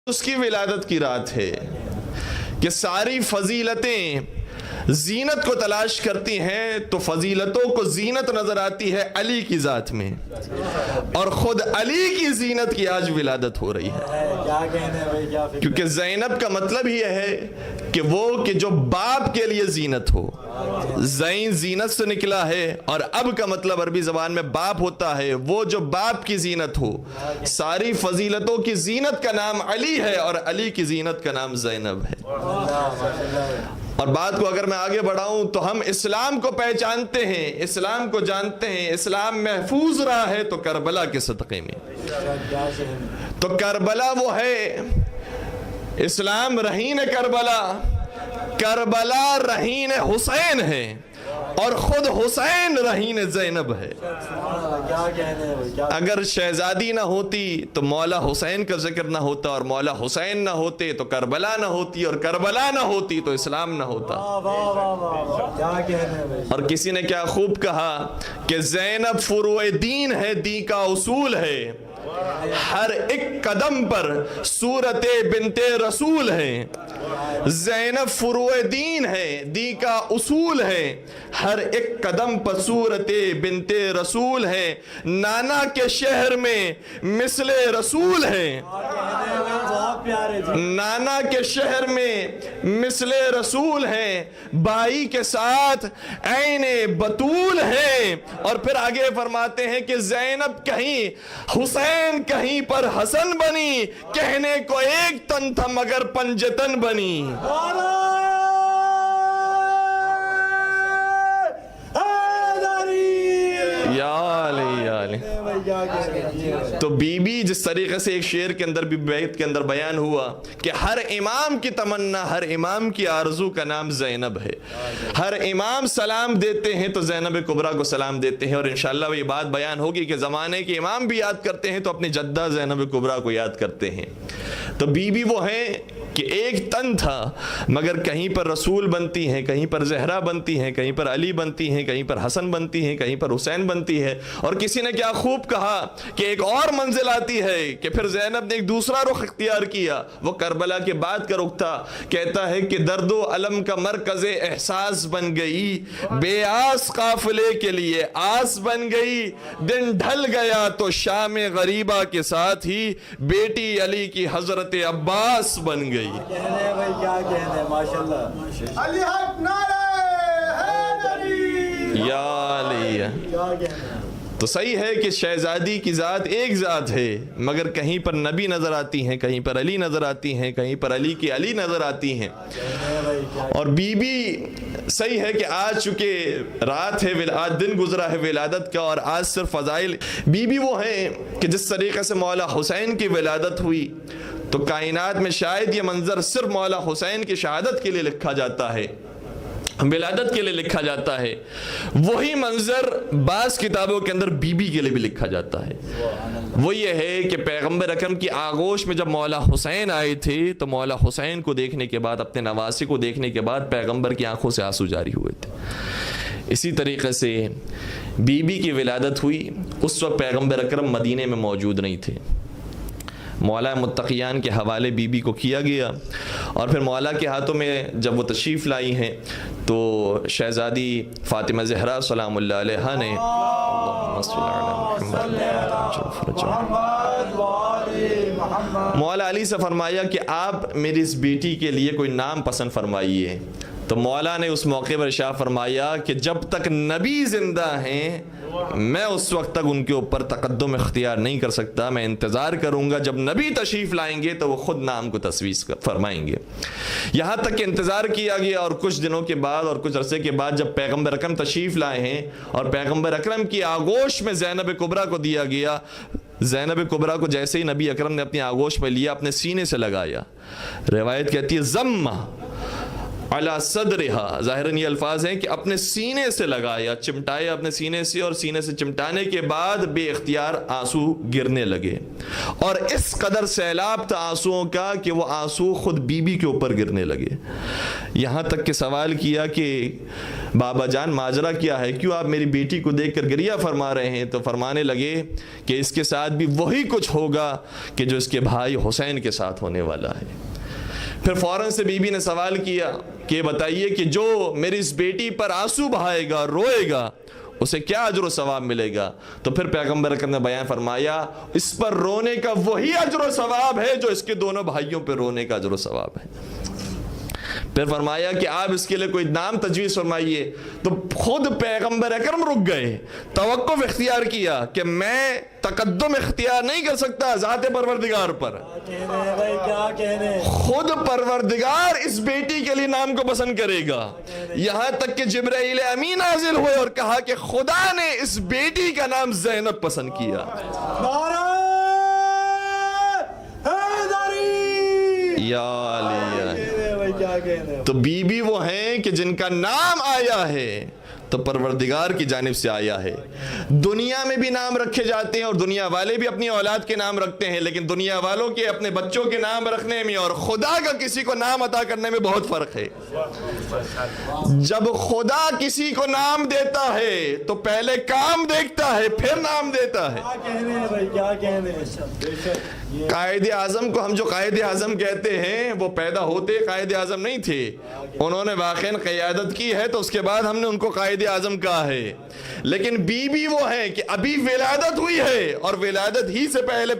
اس کی ولادت کی رات ہے کہ ساری فضیلتیں زینت کو تلاش کرتی ہیں تو فضیلتوں کو زینت نظر آتی ہے علی کی ذات میں، اور خود علی کی زینت کی آج ولادت ہو رہی ہے، کیونکہ زینب کا مطلب یہ ہے کہ وہ کہ جو باپ کے لیے زینت ہو، زین زینت سے نکلا ہے، اور اب کا مطلب عربی زبان میں باپ ہوتا ہے، وہ جو باپ کی زینت ہو۔ ساری فضیلتوں کی زینت کا نام علی ہے اور علی کی زینت کا نام زینب ہے۔ اور بات کو اگر میں آگے بڑھاؤں تو ہم اسلام کو پہچانتے ہیں، اسلام کو جانتے ہیں، اسلام محفوظ رہا ہے تو کربلا کے صدقے میں۔ تو کربلا وہ ہے، اسلام رہین کربلا، کربلا رہین حسین ہے، اور خود حسین رہین زینب ہے۔ اگر شہزادی نہ ہوتی تو مولا حسین کا ذکر نہ ہوتا، اور مولا حسین نہ ہوتے تو کربلا نہ ہوتی، اور کربلا نہ ہوتی تو اسلام نہ ہوتا۔ اور کسی نے کیا خوب کہا کہ زینب فروع دین ہے، دین کا اصول ہے، ہر ایک قدم پر صورت بنت رسول ہے۔ زینب فروع دین ہے، دین کا اصول ہے، ہر ایک قدم پر صورت بنت رسول ہے، نانا کے شہر میں مثل رسول ہے، نانا کے شہر میں مثل رسول ہے، بائی کے ساتھ عین بطول ہے۔ اور پھر آگے فرماتے ہیں کہ زینب کہیں حسین کہیں پر حسن بنی، کہنے کو ایک تن تھا مگر پنجتن بنی۔ یا علی یا علی۔ تو بی بی جس طریقے سے ایک شعر کے اندر بھی بیت کے اندر بیان ہوا کہ ہر امام کی تمنا، ہر امام کی آرزو کا نام زینب ہے۔ ہر امام سلام دیتے ہیں تو زینب کبریٰ کو سلام دیتے ہیں، اور انشاءاللہ یہ بات بیان ہوگی کہ زمانے کے امام بھی یاد کرتے ہیں تو اپنی جدہ زینب کبریٰ کو یاد کرتے ہیں۔ تو بی بی وہ ہیں کہ ایک تن تھا مگر کہیں پر رسول بنتی ہیں، کہیں پر زہرا بنتی ہیں، کہیں پر علی بنتی ہیں، کہیں پر حسن بنتی ہیں، کہیں پر حسین بنتی ہے۔ اور کسی نے کیا خوب کہا کہ ایک اور منزل آتی ہے کہ پھر زینب نے ایک دوسرا رخ اختیار کیا، وہ کربلا کے بعد کا رخ تھا۔ کہتا ہے کہ درد و علم کا مرکز احساس بن گئی، بے آس قافلے کے لیے آس بن گئی، دن ڈھل گیا تو شام غریبہ کے ساتھ ہی بیٹی علی کی حضرت عباس بن گئی۔ یا علی۔ تو صحیح ہے کہ شہزادی کی ذات ایک ذات ہے، مگر کہیں پر نبی نظر آتی ہیں، کہیں پر علی نظر آتی ہیں، کہیں پر علی کی علی نظر آتی ہیں۔ اور بی بی صحیح ہے کہ آج چونکہ رات ہے، آج دن گزرا ہے ولادت کا، اور آج صرف فضائل بی بی وہ ہیں کہ جس طریقے سے مولا حسین کی ولادت ہوئی تو کائنات میں شاید یہ منظر صرف مولا حسین کی شہادت کے لیے لکھا جاتا ہے، ولادت کے لیے لکھا جاتا ہے، وہی منظر بعض کتابوں کے اندر بی بی کے لیے بھی لکھا جاتا ہے۔ وہ یہ ہے کہ پیغمبر اکرم کی آغوش میں جب مولا حسین آئے تھے تو مولا حسین کو دیکھنے کے بعد، اپنے نواسے کو دیکھنے کے بعد پیغمبر کی آنکھوں سے آنسو جاری ہوئے تھے۔ اسی طریقے سے بی بی کی ولادت ہوئی، اس وقت پیغمبر اکرم مدینے میں موجود نہیں تھے، مولا متقیان کے حوالے بی بی کو کیا گیا، اور پھر مولا کے ہاتھوں میں جب وہ تشریف لائی ہیں تو شہزادی فاطمہ زہرا سلام اللہ علیہا نے مولا علی سے فرمایا کہ آپ میری اس بیٹی کے لیے کوئی نام پسند فرمائیے۔ تو مولا نے اس موقع پر ارشاد فرمایا کہ جب تک نبی زندہ ہیں میں اس وقت تک ان کے اوپر تقدم اختیار نہیں کر سکتا، میں انتظار کروں گا، جب نبی تشریف لائیں گے تو وہ خود نام کو تسویس فرمائیں گے۔ یہاں تک کہ انتظار کیا گیا، اور کچھ دنوں کے بعد اور کچھ عرصے کے بعد جب پیغمبر اکرم تشریف لائے ہیں اور پیغمبر اکرم کی آغوش میں زینب کبریٰ کو دیا گیا، زینب کبریٰ کو جیسے ہی نبی اکرم نے اپنی آغوش میں لیا، اپنے سینے سے لگایا، روایت کہتی ہے زمّ علی صدرہا، ظاہراً یہ الفاظ ہیں کہ اپنے سینے سے لگایا، چمٹایا اپنے سینے سے، اور سینے سے چمٹانے کے بعد بے اختیار آنسو گرنے لگے، اور اس قدر سیلاب تھا آنسوؤں کا کہ وہ آنسو خود بی بی کے اوپر گرنے لگے۔ یہاں تک کہ سوال کیا کہ بابا جان ماجرا کیا ہے، کیوں آپ میری بیٹی کو دیکھ کر گریہ فرما رہے ہیں؟ تو فرمانے لگے کہ اس کے ساتھ بھی وہی کچھ ہوگا کہ جو اس کے بھائی حسین کے ساتھ ہونے والا ہے۔ پھر فوراً سے بی بی نے سوال کیا کہ بتائیے کہ جو میری اس بیٹی پر آنسو بہائے گا، روئے گا، اسے کیا اجر و ثواب ملے گا؟ تو پھر پیغمبر اکرم نے بیان فرمایا اس پر رونے کا وہی اجر و ثواب ہے جو اس کے دونوں بھائیوں پہ رونے کا اجر و ثواب ہے۔ پھر فرمایا کہ آپ اس کے لیے کوئی نام تجویز فرمائیے۔ تو خود پیغمبر اکرم رک گئے، توقف اختیار کیا کہ میں تقدم اختیار نہیں کر سکتا ذات پروردگار پر، خود پروردگار اس بیٹی کے لیے نام کو پسند کرے گا۔ یہاں تک کہ جبرائیل امین نازل ہوئے اور کہا کہ خدا نے اس بیٹی کا نام زینب پسند کیا۔ یا علی، تو بی بی وہ ہیں کہ جن کا نام آیا ہے تو پروردگار کی جانب سے آیا ہے۔ دنیا میں بھی نام رکھے جاتے ہیں اور دنیا والے بھی اپنی اولاد کے نام رکھتے ہیں، لیکن دنیا والوں کے اپنے بچوں کے نام رکھنے میں اور خدا کا کسی کو نام عطا کرنے میں بہت فرق ہے۔ جب خدا کسی کو نام دیتا ہے تو پہلے کام دیکھتا ہے پھر نام دیتا ہے۔ قائد اعظم کو ہم جو قائد اعظم کہتے ہیں وہ پیدا ہوتے قائد اعظم نہیں تھے، انہوں نے واقعاً قیادت کی ہے تو اس کے بعد ہم نے ان کو قائد اعظم کہا ہے۔ لیکن بی بی وہ ہیں کہ ابھی ولادت ہوئی ہے اور ولادت ہی سے پہلے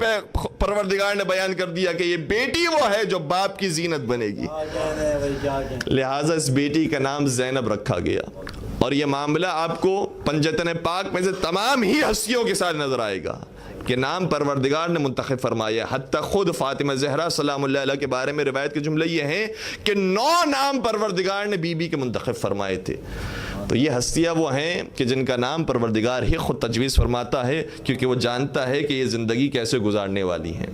پروردگار نے بیان کر دیا کہ یہ بیٹی وہ ہے جو باپ کی زینت بنے گی، لہٰذا اس بیٹی کا نام زینب رکھا گیا۔ اور یہ معاملہ آپ کو پنجتن پاک میں سے تمام ہی ہستیوں کے ساتھ نظر آئے گا کہ نام پروردگار نے منتخب فرمایا۔ حتیٰ خود فاطمہ زہرا سلام اللہ علیہ کے بارے میں روایت کے جملے یہ ہیں کہ 9 نام پروردگار نے بی بی کے منتخب فرمائے تھے۔ تو یہ ہستیاں وہ ہیں کہ جن کا نام پروردگار ہی خود تجویز فرماتا ہے، کیونکہ وہ جانتا ہے کہ یہ زندگی کیسے گزارنے والی ہیں۔